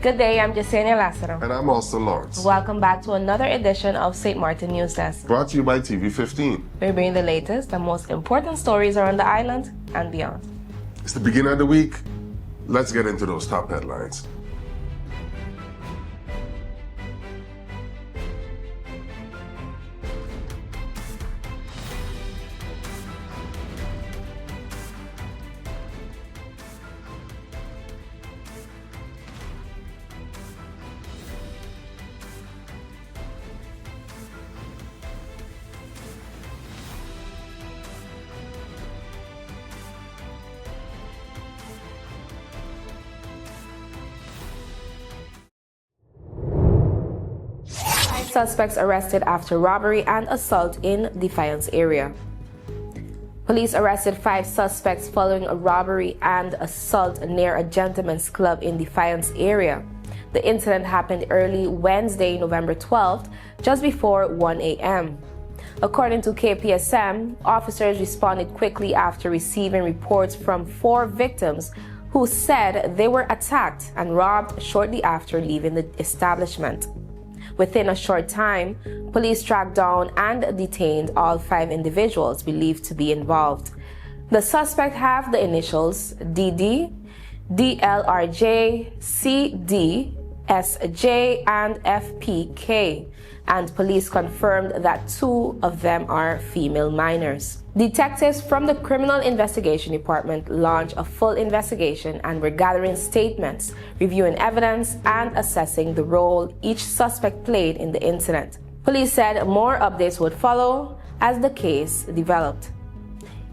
Good day, I'm Jasenia Lassiter. And I'm Austin Lawrence. Welcome back to another edition of St. Maarten NEWSDESK. Brought to you by TV15. We bring the latest and most important stories around the island and beyond. It's the beginning of the week. Let's get into those top headlines. Suspects arrested after robbery and assault in Defiance area. Police arrested 5 suspects following a robbery and assault near a gentleman's club in Defiance area. The incident happened early Wednesday, November 12th, just before 1 a.m. According to KPSM, officers responded quickly after receiving reports from 4 victims who said they were attacked and robbed shortly after leaving the establishment. Within a short time, police tracked down and detained all 5 individuals believed to be involved. The suspects have the initials DD, DLRJ, CD, SJ, and FPK, and police confirmed that 2 of them are female minors. Detectives from the Criminal Investigation Department launched a full investigation and were gathering statements, reviewing evidence, and assessing the role each suspect played in the incident. Police said more updates would follow as the case developed.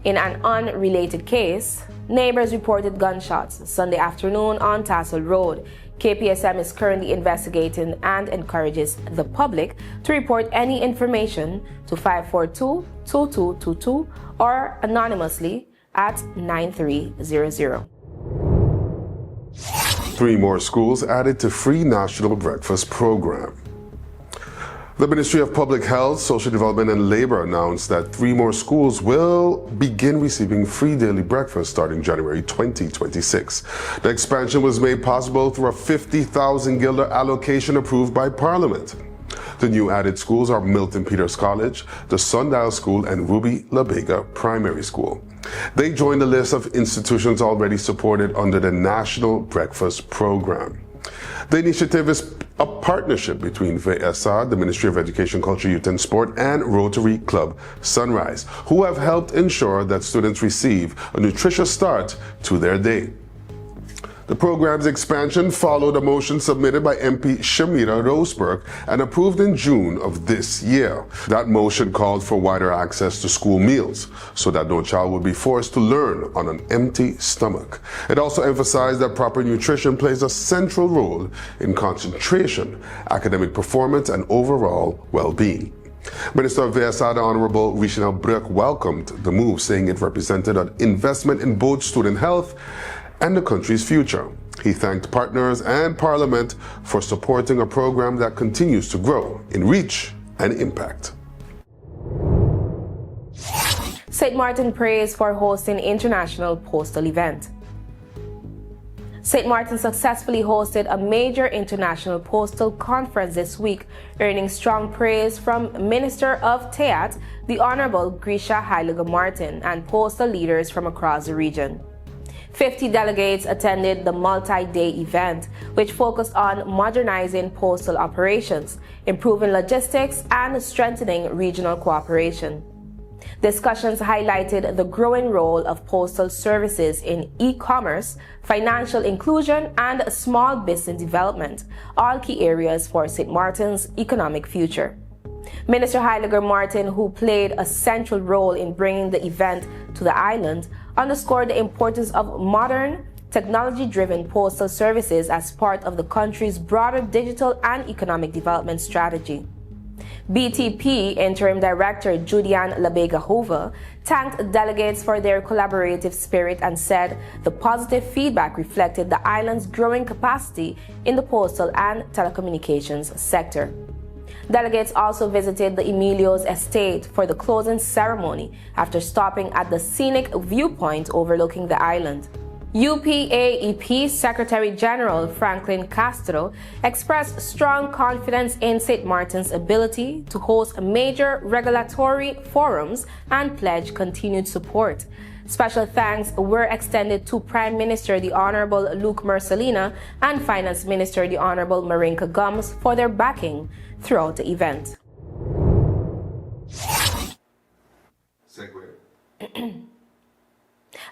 In an unrelated case, neighbors reported gunshots Sunday afternoon on Tassel Road. KPSM is currently investigating and encourages the public to report any information to 542-2222 or anonymously at 9300. 3 more schools added to free national breakfast program. The Ministry of Public Health, Social Development and Labor announced that 3 more schools will begin receiving free daily breakfast starting January 2026. The expansion was made possible through a 50,000 guilder allocation approved by Parliament. The new added schools are Milton Peters College, the Sundial School, and Ruby La Vega Primary School. They join the list of institutions already supported under the National Breakfast Program. The initiative is a partnership between VSA, the Ministry of Education, Culture, Youth and Sport, and Rotary Club Sunrise, who have helped ensure that students receive a nutritious start to their day. The program's expansion followed a motion submitted by MP Shamira Roseberg and approved in June of this year. That motion called for wider access to school meals so that no child would be forced to learn on an empty stomach. It also emphasized that proper nutrition plays a central role in concentration, academic performance, and overall well-being. Minister of VSA, the Honorable Richel Breuk, welcomed the move, saying it represented an investment in both student health and the country's future. He thanked partners and Parliament for supporting a program that continues to grow in reach and impact. St. Maarten praised for hosting international postal event. St. Maarten successfully hosted a major international postal conference this week, earning strong praise from Minister of Teat, the Honorable Grisha Heiliger Martin, and postal leaders from across the region. 50 delegates attended the multi-day event, which focused on modernizing postal operations, improving logistics, and strengthening regional cooperation. Discussions highlighted the growing role of postal services in e-commerce, financial inclusion, and small business development, all key areas for St. Maarten's economic future. Minister Heiliger Martin, who played a central role in bringing the event to the island, underscored the importance of modern, technology-driven postal services as part of the country's broader digital and economic development strategy. BTP Interim Director Julian Labega Hoover thanked delegates for their collaborative spirit and said the positive feedback reflected the island's growing capacity in the postal and telecommunications sector. Delegates also visited the Emilio's estate for the closing ceremony after stopping at the scenic viewpoint overlooking the island. UPAEP Secretary General Franklin Castro expressed strong confidence in Sint Maarten's ability to host major regulatory forums and pledged continued support. Special thanks were extended to Prime Minister the Honorable Luke Mercelina and Finance Minister the Honorable Marinka Gums for their backing throughout the event.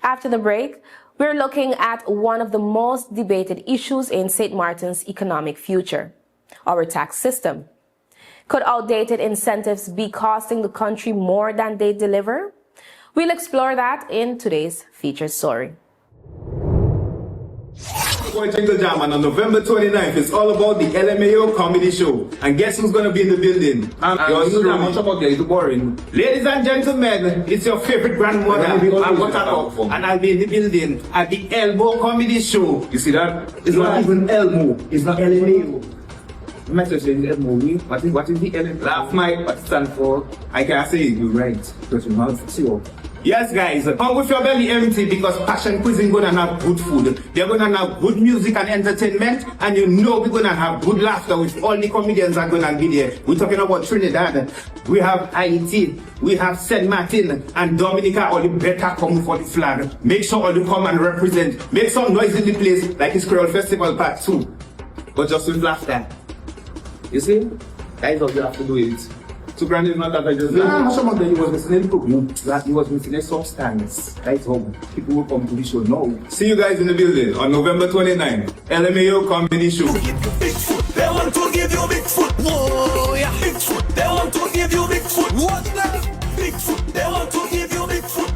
After the break, we're looking at one of the most debated issues in Sint Maarten's economic future, our tax system. Could outdated incentives be costing the country more than they deliver? We'll explore that in today's featured story. Jingle Jam, and on November 29th, it's all about the LMAO comedy show. And guess who's going to be in the building? Boring. Ladies and gentlemen, it's your favorite grandmother, and I'll be in the building at the Elbow Comedy Show. You see that? It's not even Elmo. It's not LMAO. Message is Elmo. What is the LMAO? Laugh Mike, what it stands for? I can't say it, you're right. Because your mouth is sure. Yes, guys, come with your belly empty because Passion Cuisine gonna have good food. They're gonna have good music and entertainment, and you know we're gonna have good laughter with all the comedians are gonna be there. We're talking about Trinidad. We have Haiti, we have Sint Maarten, and Dominica. All the better come for the flag. Make sure all you come and represent. Make some noise in the place like it's Creole Festival Part 2, but just with laughter. You see? Guys, all you have to do it. So Granny is not that I just some of them he was missing that he was missing a substance. That's how people will come to the show now. See you guys in the building on November 29th. LMAO Comedy Show. They want to give you big foot. Whoa, yeah. Big foot. They want to give you big foot. What that? Big foot. They want to give you big foot.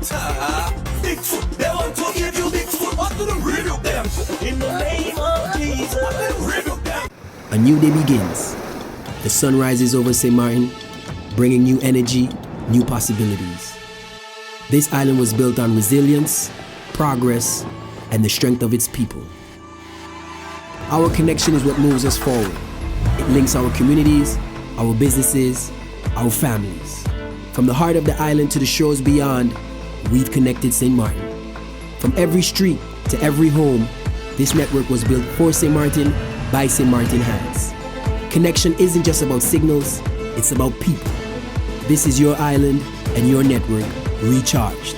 Big foot. They want to give you big foot. What do they rebuke them? In the name of Jesus. What do they rebuke them? A new day begins. The sun rises over Sint Maarten, bringing new energy, new possibilities. This island was built on resilience, progress, and the strength of its people. Our connection is what moves us forward. It links our communities, our businesses, our families. From the heart of the island to the shores beyond, we've connected Sint Maarten. From every street to every home, this network was built for Sint Maarten by Sint Maarten hands. Connection isn't just about signals, it's about people. This is your island and your network recharged.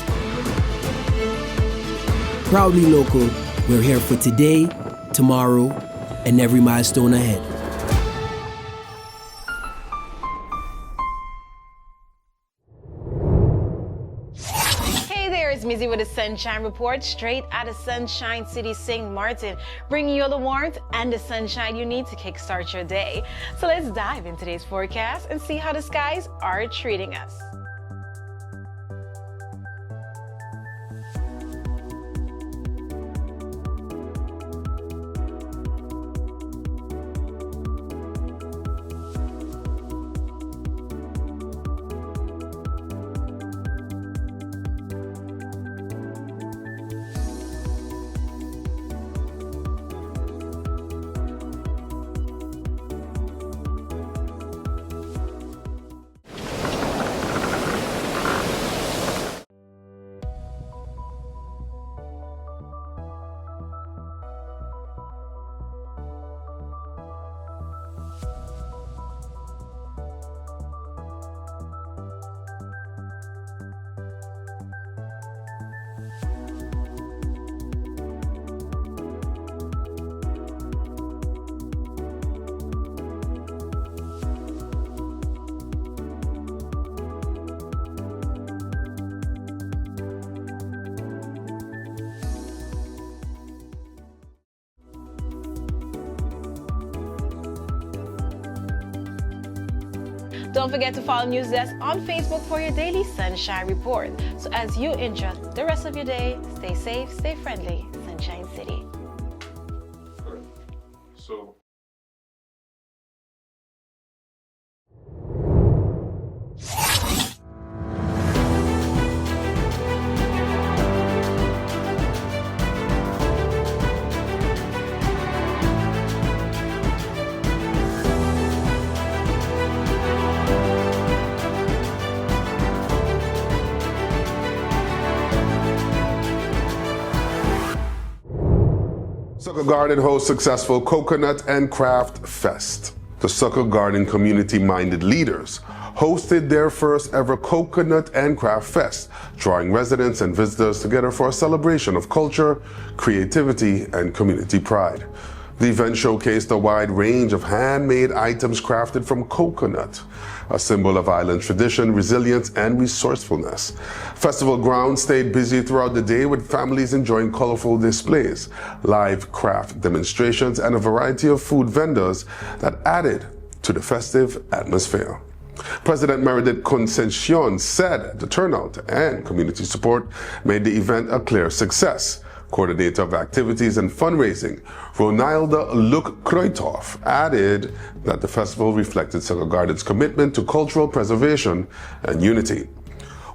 Proudly local, we're here for today, tomorrow, and every milestone ahead. Mizzy with a Sunshine Report straight out of Sunshine City, Sint Maarten, bringing you the warmth and the sunshine you need to kickstart your day. So let's dive into today's forecast and see how the skies are treating us. Don't forget to follow NEWSDESK on Facebook for your daily Sunshine Report. So as you enjoy the rest of your day, stay safe, stay friendly, Sunshine City. So. Sucker Garden hosts successful Coconut and Craft Fest. The Sucker Garden community-minded leaders hosted their first ever Coconut and Craft Fest, drawing residents and visitors together for a celebration of culture, creativity, and community pride. The event showcased a wide range of handmade items crafted from coconut, a symbol of island tradition, resilience, and resourcefulness. Festival grounds stayed busy throughout the day with families enjoying colorful displays, live craft demonstrations, and a variety of food vendors that added to the festive atmosphere. President Meredith Concepcion said the turnout and community support made the event a clear success. Coordinator of activities and fundraising, Ronalda Luc Kruithoff, added that the festival reflected Sucker Garden's commitment to cultural preservation and unity.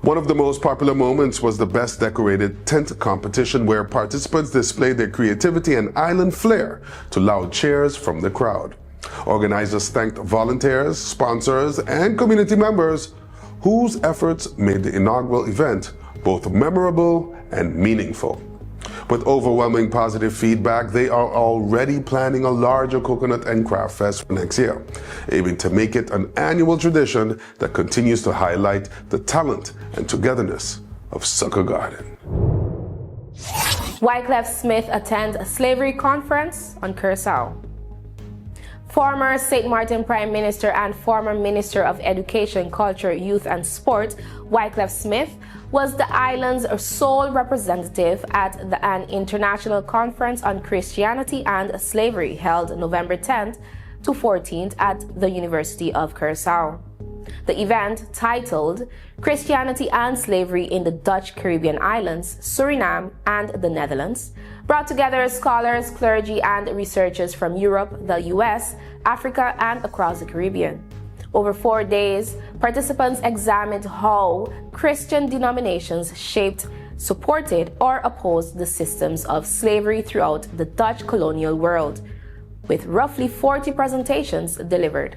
One of the most popular moments was the best decorated tent competition, where participants displayed their creativity and island flair to loud cheers from the crowd. Organizers thanked volunteers, sponsors, and community members whose efforts made the inaugural event both memorable and meaningful. With overwhelming positive feedback, they are already planning a larger Coconut and Craft Fest for next year, aiming to make it an annual tradition that continues to highlight the talent and togetherness of Sucker Garden. Wycliffe Smith attends a slavery conference on Curaçao. Former Sint Maarten Prime Minister and former Minister of Education, Culture, Youth and Sport, Wycliffe Smith, was the island's sole representative at an international conference on Christianity and slavery held November 10th to 14th at the University of Curaçao. The event, titled Christianity and Slavery in the Dutch Caribbean Islands, Suriname and the Netherlands, brought together scholars, clergy, and researchers from Europe, the US, Africa, and across the Caribbean. Over 4 days, participants examined how Christian denominations shaped, supported, or opposed the systems of slavery throughout the Dutch colonial world, with roughly 40 presentations delivered.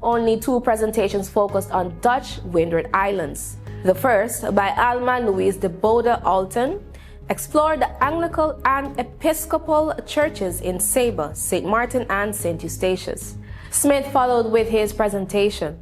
Only 2 presentations focused on Dutch Windward Islands. The first, by Alma Louise de Bode Alten, explored the Anglican and Episcopal churches in Saba, Sint Maarten, and St. Eustatius. Smith followed with his presentation,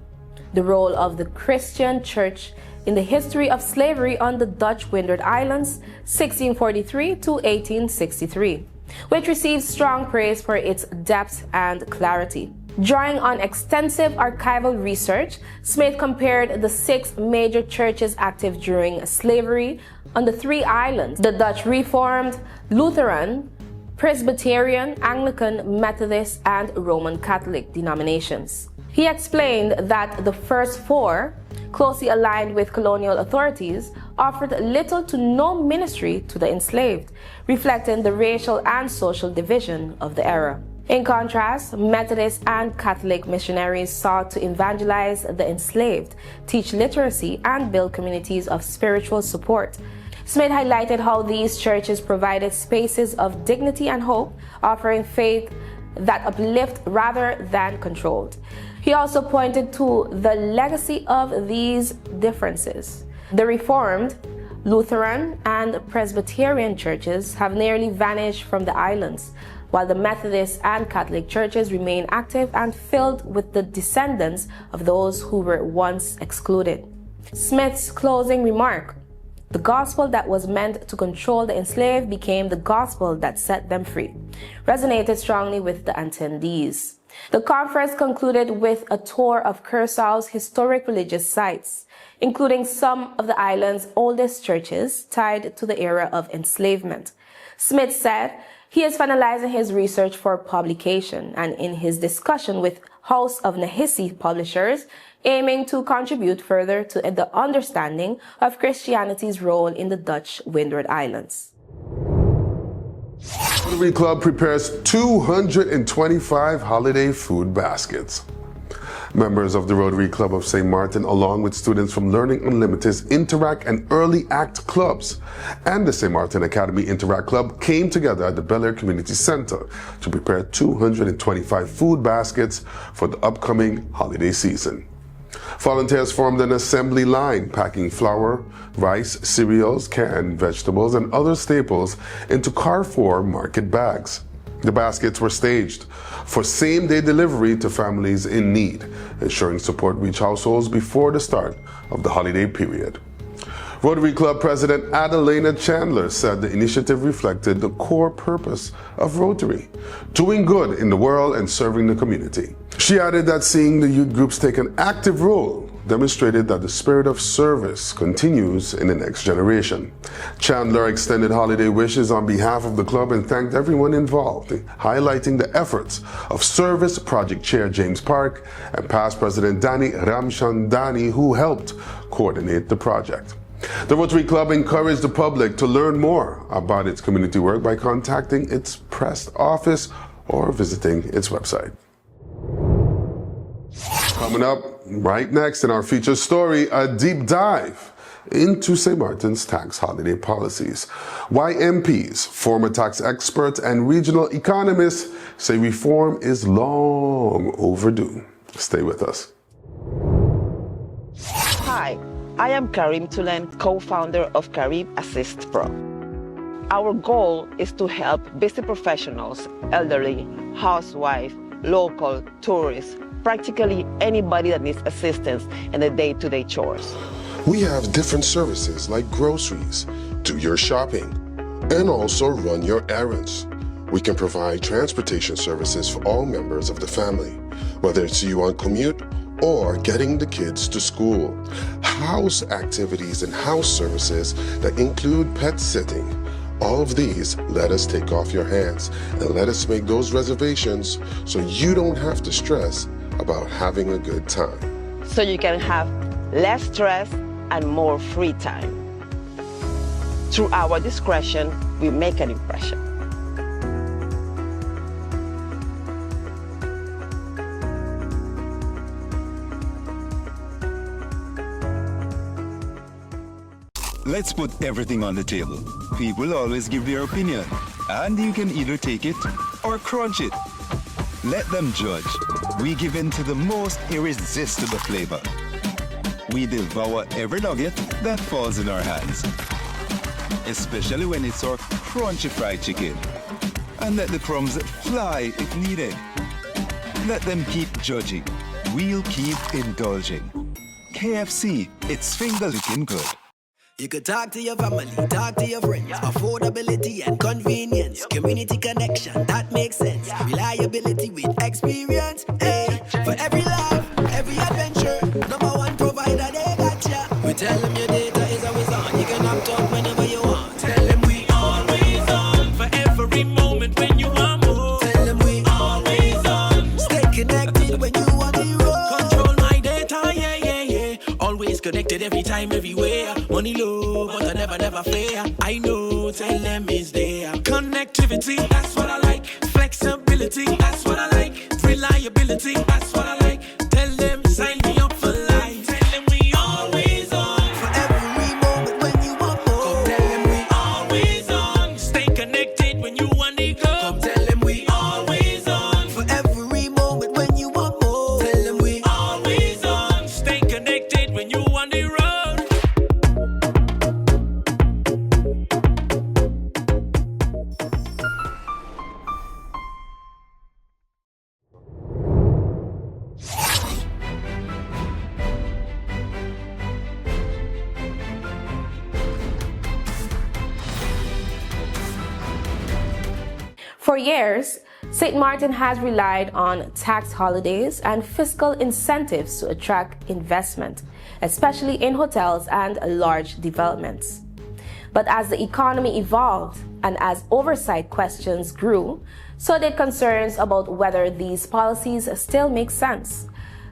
The Role of the Christian Church in the History of Slavery on the Dutch Windward Islands, 1643 to 1863, which received strong praise for its depth and clarity. Drawing on extensive archival research, Smith compared the 6 major churches active during slavery on the 3 islands: the Dutch Reformed, Lutheran, Presbyterian, Anglican, Methodist, and Roman Catholic denominations. He explained that the first 4, closely aligned with colonial authorities, offered little to no ministry to the enslaved, reflecting the racial and social division of the era. In contrast, Methodist and Catholic missionaries sought to evangelize the enslaved, teach literacy, and build communities of spiritual support. Smith highlighted how these churches provided spaces of dignity and hope, offering faith that uplift rather than controlled. He also pointed to the legacy of these differences. The Reformed, Lutheran, and Presbyterian churches have nearly vanished from the islands, while the Methodist and Catholic churches remain active and filled with the descendants of those who were once excluded. Smith's closing remark, "The gospel that was meant to control the enslaved became the gospel that set them free," resonated strongly with the attendees. The conference concluded with a tour of Curaçao's historic religious sites, including some of the island's oldest churches tied to the era of enslavement. Smith said he is finalizing his research for publication, and in his discussion with House of Nahisi publishers, aiming to contribute further to the understanding of Christianity's role in the Dutch Windward Islands. Rotary Club prepares 225 holiday food baskets. Members of the Rotary Club of St. Maarten, along with students from Learning Unlimited's Interact and Early Act clubs and the St. Maarten Academy Interact Club, came together at the Bel Air Community Center to prepare 225 food baskets for the upcoming holiday season. Volunteers formed an assembly line, packing flour, rice, cereals, canned vegetables, and other staples into Carrefour market bags. The baskets were staged for same-day delivery to families in need, ensuring support reach households before the start of the holiday period. Rotary Club President Adelina Chandler said the initiative reflected the core purpose of Rotary, doing good in the world and serving the community. She added that seeing the youth groups take an active role demonstrated that the spirit of service continues in the next generation. Chandler extended holiday wishes on behalf of the club and thanked everyone involved, highlighting the efforts of Service Project Chair James Park and past President Danny Ramchandani, who helped coordinate the project. The Rotary Club encouraged the public to learn more about its community work by contacting its press office or visiting its website. Coming up right next in our featured story, a deep dive into St. Maarten's tax holiday policies. Why MPs, former tax experts, and regional economists say reform is long overdue. Stay with us. Hi, I am Karim Tulen, co-founder of Carib Assist Pro. Our goal is to help busy professionals, elderly, housewives, local, tourists, practically anybody that needs assistance in the day-to-day chores. We have different services like groceries, do your shopping, and also run your errands. We can provide transportation services for all members of the family, whether it's you on commute or getting the kids to school. House activities and house services that include pet sitting. All of these let us take off your hands and let us make those reservations so you don't have to stress about having a good time. So you can have less stress and more free time. Through our discretion, we make an impression. Let's put everything on the table. People always give their opinion, and you can either take it or crunch it. Let them judge. We give in to the most irresistible flavor. We devour every nugget that falls in our hands, especially when it's our crunchy fried chicken. And let the crumbs fly if needed. Let them keep judging. We'll keep indulging. KFC, it's finger-licking good. You could talk to your family, talk to your friends. Affordability and convenience. Community connection, that makes sense. Reliability with experience. Hey, for every love, every adventure. Number one provider, they got ya. We tell them your data is always on. You can opt out whenever you want. Tell them we always on. For every moment when you want more. Tell them we always on. Stay connected when you want the road. Control my data, yeah, yeah, yeah. Always connected every time, everywhere. Money low, but I never fair. I know, tell them is there. Connectivity, that's what I like. Flexibility, that's what I like. Reliability, that's what I like. Tell them, sign me up for life. Tell them we always on. For every moment when you want more. Come tell them we always on. Stay connected when you want to go. Come tell them we always on. For every moment when you want more. Tell them we always on. Stay connected when you want the road. For years, St. Maarten has relied on tax holidays and fiscal incentives to attract investment, especially in hotels and large developments. But as the economy evolved and as oversight questions grew, so did concerns about whether these policies still make sense.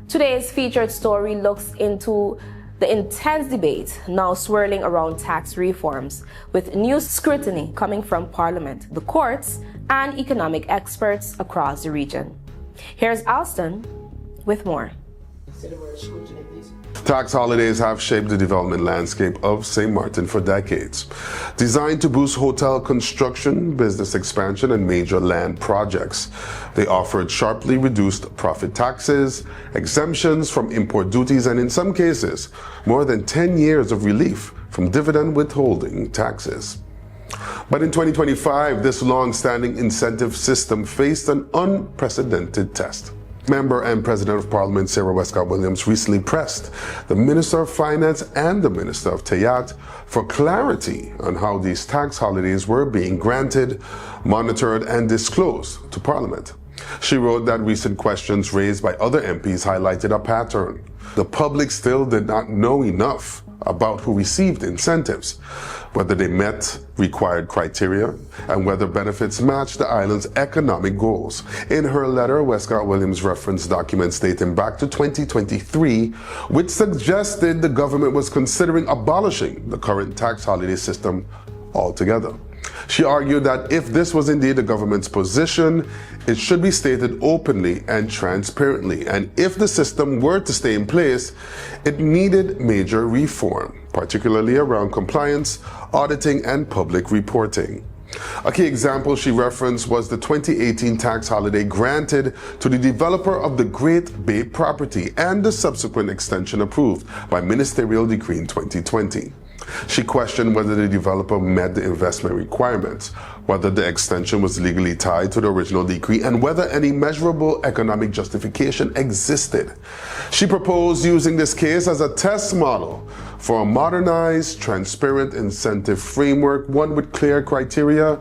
Today's featured story looks into the intense debate now swirling around tax reforms, with new scrutiny coming from Parliament, the courts, and economic experts across the region. Here's Alston with more. Tax holidays have shaped the development landscape of St. Maarten for decades. Designed to boost hotel construction, business expansion, and major land projects, they offered sharply reduced profit taxes, exemptions from import duties, and in some cases, more than 10 years of relief from dividend withholding taxes. But in 2025, this long-standing incentive system faced an unprecedented test. Member and President of Parliament Sarah Westcott Williams recently pressed the Minister of Finance and the Minister of Tayat for clarity on how these tax holidays were being granted, monitored, and disclosed to Parliament. She wrote that recent questions raised by other MPs highlighted a pattern. The public still did not know enough about who received incentives, whether they met required criteria, and whether benefits matched the island's economic goals. In her letter, Westcott Williams referenced documents dating back to 2023, which suggested the government was considering abolishing the current tax holiday system altogether. She argued that if this was indeed the government's position, it should be stated openly and transparently, and if the system were to stay in place, it needed major reform, particularly around compliance, auditing, and public reporting. A key example she referenced was the 2018 tax holiday granted to the developer of the Great Bay property and the subsequent extension approved by ministerial decree in 2020. She questioned whether the developer met the investment requirements, whether the extension was legally tied to the original decree, and whether any measurable economic justification existed. She proposed using this case as a test model for a modernized, transparent incentive framework, one with clear criteria,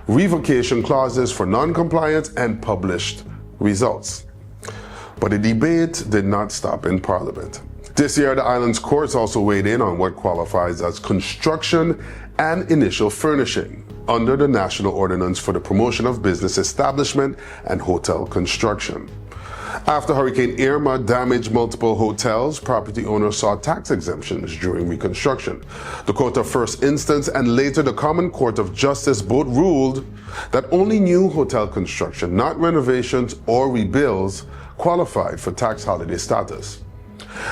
revocation clauses for non-compliance, and published results. But the debate did not stop in Parliament. This year, the island's courts also weighed in on what qualifies as construction and initial furnishing under the National Ordinance for the Promotion of Business Establishment and Hotel Construction. After Hurricane Irma damaged multiple hotels, property owners sought tax exemptions during reconstruction. The Court of First Instance and later the Common Court of Justice both ruled that only new hotel construction, not renovations or rebuilds, qualified for tax holiday status.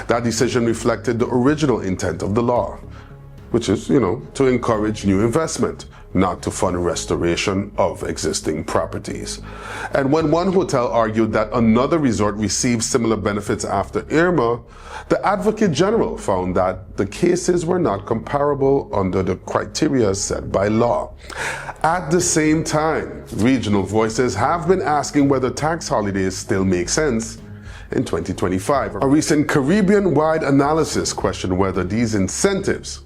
That decision reflected the original intent of the law, which is, to encourage new investment, not to fund restoration of existing properties. And when one hotel argued that another resort received similar benefits after Irma, the Advocate General found that the cases were not comparable under the criteria set by law. At the same time, regional voices have been asking whether tax holidays still make sense in 2025. A recent Caribbean-wide analysis questioned whether these incentives,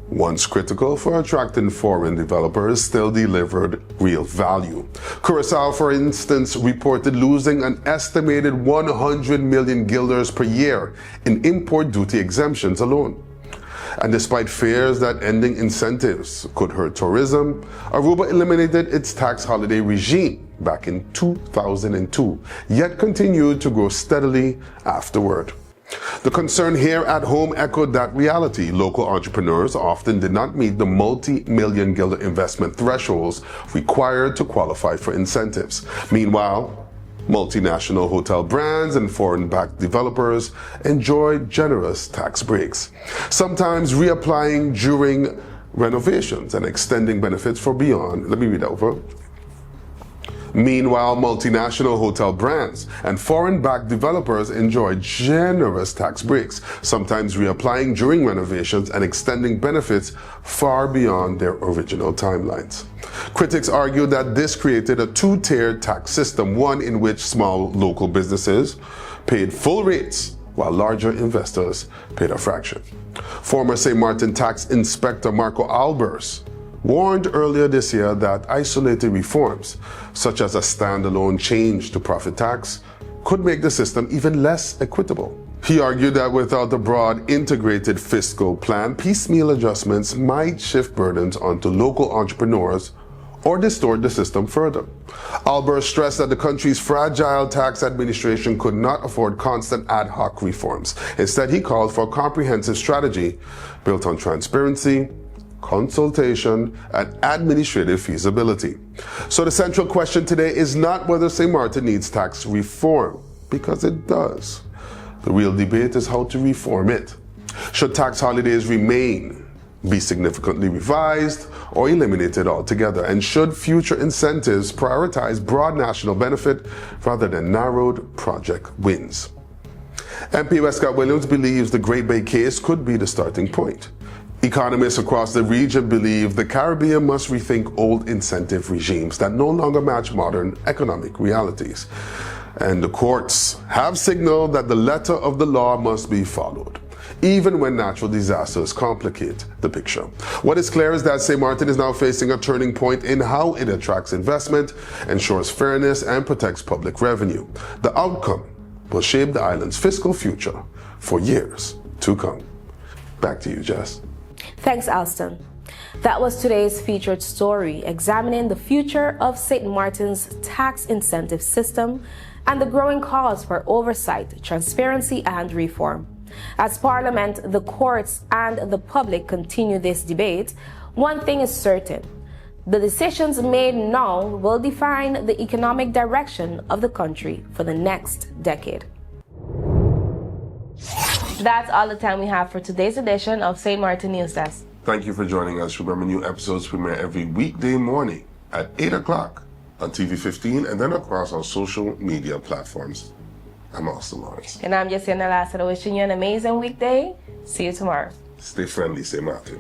once critical for attracting foreign developers, still delivered real value. Curaçao, for instance, reported losing an estimated 100 million guilders per year in import duty exemptions alone. And despite fears that ending incentives could hurt tourism, Aruba eliminated its tax holiday regime back in 2002, yet continued to grow steadily afterward. The concern here at home echoed that reality. Local entrepreneurs often did not meet the multi-million guilder investment thresholds required to qualify for incentives. Meanwhile, multinational hotel brands and foreign-backed developers enjoyed generous tax breaks, sometimes reapplying during renovations and extending benefits for beyond. Let me read that over. Meanwhile, multinational hotel brands and foreign-backed developers enjoy generous tax breaks, sometimes reapplying during renovations and extending benefits far beyond their original timelines. Critics argue that this created a two-tiered tax system, one in which small local businesses paid full rates while larger investors paid a fraction. Former St. Maarten tax inspector Marco Albers warned earlier this year that isolated reforms, such as a standalone change to profit tax, could make the system even less equitable. He argued that without a broad integrated fiscal plan, piecemeal adjustments might shift burdens onto local entrepreneurs or distort the system further. Albers stressed that the country's fragile tax administration could not afford constant ad hoc reforms. Instead, he called for a comprehensive strategy built on transparency, consultation, and administrative feasibility. So the central question today is not whether St. Maarten needs tax reform, because it does. The real debate is how to reform it. Should tax holidays remain, be significantly revised, or eliminated altogether? And should future incentives prioritize broad national benefit rather than narrowed project wins? MP Westcott Williams believes the Great Bay case could be the starting point. Economists across the region believe the Caribbean must rethink old incentive regimes that no longer match modern economic realities. And the courts have signaled that the letter of the law must be followed, even when natural disasters complicate the picture. What is clear is that Sint Maarten is now facing a turning point in how it attracts investment, ensures fairness, and protects public revenue. The outcome will shape the island's fiscal future for years to come. Back to you, Jess. Thanks, Alston. That was today's featured story, examining the future of Sint Maarten's tax incentive system and the growing calls for oversight, transparency, and reform. As Parliament, the courts, and the public continue this debate, one thing is certain: the decisions made now will define the economic direction of the country for the next decade. That's all the time we have for today's edition of Sint Maarten News Desk. Thank you for joining us. Remember, new episodes premiere every weekday morning at 8 o'clock on TV 15 and then across our social media platforms. I'm Austin Lawrence. And I'm Jessica Nalasa, wishing you an amazing weekday. See you tomorrow. Stay friendly, Sint Maarten.